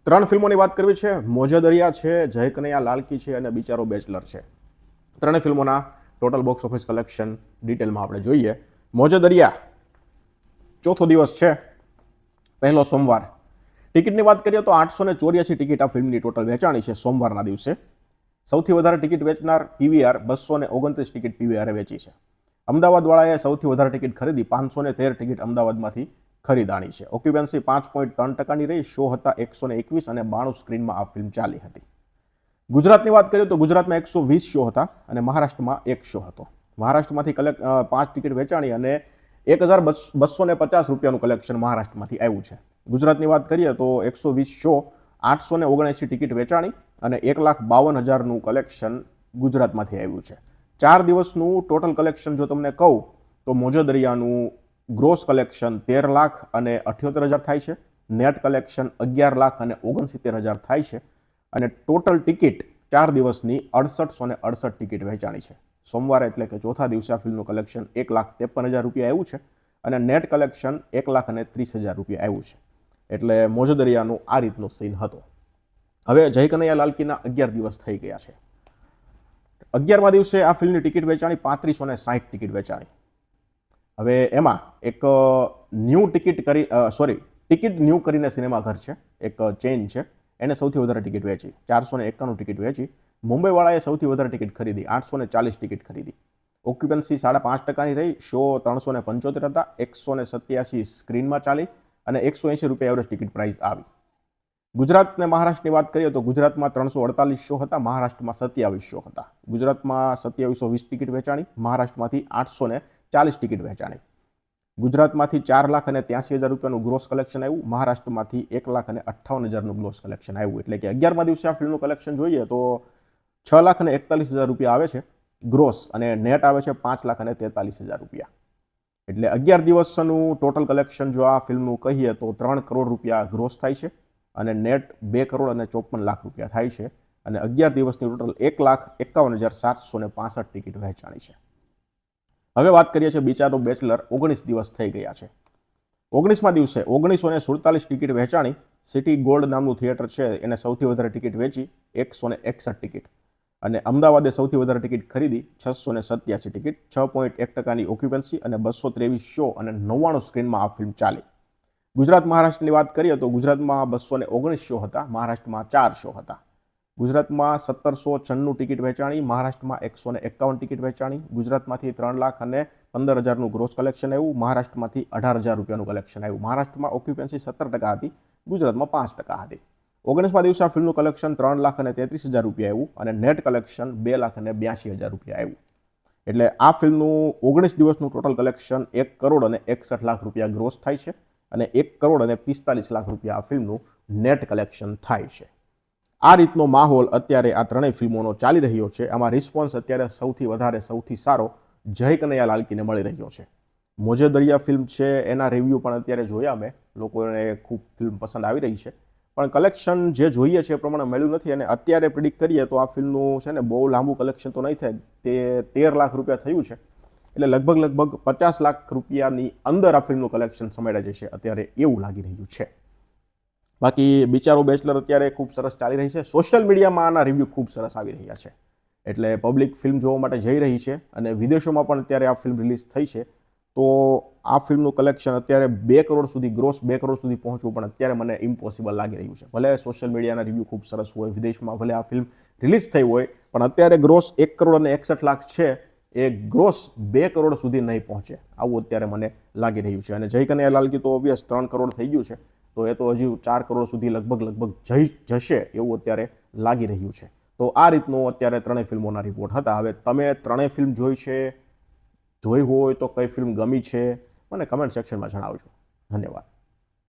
ત્રણ ફિલ્મોની વાત કરવી છે. મોજદરિયા છે, જય કનૈયા લાલકી છે અને બિચારો બેચલર છે. ત્રણેય ફિલ્મોના ટોટલ બોક્સ ઓફિસ કલેક્શન ડિટેલમાં આપણે જોઈએ. મોજદરિયા ચોથો દિવસ છે, પહેલો સોમવાર. ટિકિટની વાત કરીએ તો 884 ટિકિટ આ ફિલ્મની ટોટલ વેચાણી છે સોમવારના દિવસે. સૌથી વધારે ટિકિટ વેચનાર પીવીઆર 229 ટિકિટ પીવીઆરે વેચી છે. અમદાવાદવાળાએ સૌથી વધારે ટિકિટ ખરીદી 513 ટિકિટ અમદાવાદમાંથી ખરીદાણી છે. ઓક્યુપન્સી 5.3%ની રહી. શો હતા 121 અને 92 સ્ક્રીનમાં આ ફિલ્મ ચાલી હતી. ગુજરાતની વાત કરીએ તો ગુજરાતમાં 120 શો હતા અને મહારાષ્ટ્રમાં 1 શો હતો. મહારાષ્ટ્રમાંથી 5 ટિકિટ વેચાણી અને 1250 રૂપિયાનું કલેક્શન મહારાષ્ટ્રમાંથી આવ્યું છે. ગુજરાતની વાત કરીએ તો 120 શો, 879 ટિકિટ વેચાણી અને 1,52,000નું કલેક્શન ગુજરાતમાંથી આવ્યું છે. 4 દિવસનું ટોટલ કલેક્શન જો તમને કહું તો મોજદરિયાનું ગ્રોસ કલેક્શન 13,78,000 થાય છે. નેટ કલેક્શન 11,69,000 થાય છે અને ટોટલ ટિકિટ 4 દિવસની 6868 ટિકિટ વેચાણી છે. સોમવારે એટલે કે ચોથા દિવસે આ ફિલ્મનું કલેક્શન 1,53,000 રૂપિયા આવ્યું છે અને નેટ કલેક્શન 1,30,000 રૂપિયા આવ્યું છે. એટલે મોજદરિયાનું આ રીતનો સીન હતો. હવે જય કનૈયા લાલકીના 11 દિવસ થઈ ગયા છે. 11મા દિવસે આ ફિલ્મની ટિકિટ વેચાણી 3560 ટિકિટ વેચાણી. હવે એમાં એક ટિકિટ ન્યૂ કરીને સિનેમાઘર છે, એક ચેઇન છે, એને સૌથી વધારે ટિકિટ વેચી 491 ટિકિટ વેચી. મુંબઈવાળાએ સૌથી વધારે ટિકિટ ખરીદી 840 ટિકિટ ખરીદી. ઓક્યુપન્સી 5.5%ની રહી. શો 375 હતા, 187 સ્ક્રીનમાં ચાલી અને 180 રૂપિયા એવરેજ ટિકિટ પ્રાઇસ આવી. ગુજરાત અને મહારાષ્ટ્રની વાત કરીએ તો ગુજરાતમાં 348 શો હતા, મહારાષ્ટ્રમાં 27 શો હતા. ગુજરાતમાં 2720 ટિકિટ વેચાણી, મહારાષ્ટ્રમાંથી 840 ટિકિટ વેચાણી. ગુજરાતમાંથી 4,83,000 રૂપિયાનું ગ્રોસ કલેક્શન આવ્યું, મહારાષ્ટ્રમાંથી 1,58,000નું ગ્રોસ કલેક્શન આવ્યું. એટલે કે 11મા દિવસે આ ફિલ્મનું કલેક્શન જોઈએ તો 6,41,000 રૂપિયા આવે છે ગ્રોસ અને નેટ આવે છે 5,43,000 રૂપિયા. એટલે 11 દિવસનું ટોટલ કલેક્શન જો આ ફિલ્મનું કહીએ તો 3 કરોડ રૂપિયા ગ્રોસ થાય છે અને નેટ 2 કરોડ અને 54 લાખ રૂપિયા થાય છે અને 11 દિવસની ટોટલ 1,51,765 ટિકિટ વહેંચાણી છે. હવે વાત કરીએ છીએ બિચારો બેચલર. 19 દિવસ થઈ ગયા છે. 19મા દિવસે 1947 ટિકિટ વહેંચાણી. સિટી ગોલ્ડ નામનું થિયેટર છે એને સૌથી વધારે ટિકિટ વેચી 161 ટિકિટ અને અમદાવાદે સૌથી વધારે ટિકિટ ખરીદી 687 ટિકિટ. 6.1%ની ઓક્યુપન્સી અને 223 શો અને 99 સ્ક્રીનમાં આ ફિલ્મ ચાલી. ગુજરાત મહારાષ્ટ્રની વાત કરીએ તો ગુજરાતમાં 219 શો હતા, મહારાષ્ટ્રમાં 4 શો હતા. ગુજરાતમાં 1796 ટિકિટ વેચાણી, મહારાષ્ટ્રમાં 151 ટિકિટ વેચાણી. ગુજરાતમાંથી 3,15,000નું ગ્રોસ કલેક્શન આવ્યું, મહારાષ્ટ્રમાંથી 18,000 રૂપિયાનું કલેક્શન આવ્યું. મહારાષ્ટ્રમાં ઓક્યુપન્સી 17% હતી, ગુજરાતમાં 5% હતી. 19મા દિવસે આ ફિલ્મનું કલેક્શન 3,33,000 રૂપિયા આવ્યું અને નેટ કલેક્શન 2,82,000 રૂપિયા આવ્યું. એટલે આ ફિલ્મનું 19 દિવસનું ટોટલ કલેક્શન 1 કરોડ અને 61 લાખ રૂપિયા ગ્રોસ થાય છે અને 1 કરોડ અને 45 લાખ રૂપિયા આ ફિલ્મનું નેટ કલેક્શન થાય છે. આ રીતનો માહોલ અત્યારે આ ત્રણેય ફિલ્મોનો ચાલી રહ્યો છે. આમાં રિસ્પોન્સ અત્યારે સૌથી સારો જય કનૈયા લાલકીને મળી રહ્યો છે. મોજદરિયા ફિલ્મ છે એના રિવ્યૂ પણ અત્યારે જોયા મેં, લોકોને ખૂબ ફિલ્મ પસંદ આવી રહી છે પણ કલેક્શન જે જોઈએ છે એ પ્રમાણે મળ્યું નથી અને અત્યારે પ્રિડિક્ટ કરીએ તો આ ફિલ્મનું છે ને બહુ લાંબુ કલેક્શન તો નહીં થાય. તે 13 લાખ રૂપિયા થયું છે એટલે લગભગ 50 લાખ રૂપિયાની અંદર આ ફિલ્મનું કલેક્શન સમેટાઈ જશે અત્યારે એવું લાગી રહ્યું છે. બાકી બિચારો બેચલર અત્યારે ખૂબ સરસ ચાલી રહી છે. સોશિયલ મીડિયામાં આના રિવ્યૂ ખૂબ સરસ આવી રહ્યા છે એટલે પબ્લિક ફિલ્મ જોવા માટે જઈ રહી છે અને વિદેશોમાં પણ અત્યારે આ ફિલ્મ રિલીઝ થઈ છે તો આ ફિલ્મનું કલેક્શન અત્યારે 2 કરોડ સુધી ગ્રોસ 2 કરોડ સુધી પહોંચવું પણ અત્યારે મને ઇમ્પોસિબલ લાગી રહ્યું છે. ભલે સોશિયલ મીડિયાના રિવ્યૂ ખૂબ સરસ હોય, વિદેશમાં ભલે આ ફિલ્મ રિલીઝ થઈ હોય પણ અત્યારે ગ્રોસ 1 કરોડ અને 61 લાખ છે એ ગ્રોસ 2 કરોડ સુધી નહીં પહોંચે આવું અત્યારે મને લાગી રહ્યું છે. અને જય કનૈયા લાલકી તો ઓબ્વિયસ 3 કરોડ થઈ ગયું છે તો એ તો હજી 4 કરોડ સુધી લગભગ જશે એવું અત્યારે લાગી રહ્યું છે. તો આ રીતનો અત્યારે ત્રણેય ફિલ્મોના રિપોર્ટ હતા. હવે તમે ત્રણેય ફિલ્મ જોઈ હોય તો કઈ ફિલ્મ ગમી છે મને કમેન્ટ સેક્શનમાં જણાવજો. ધન્યવાદ.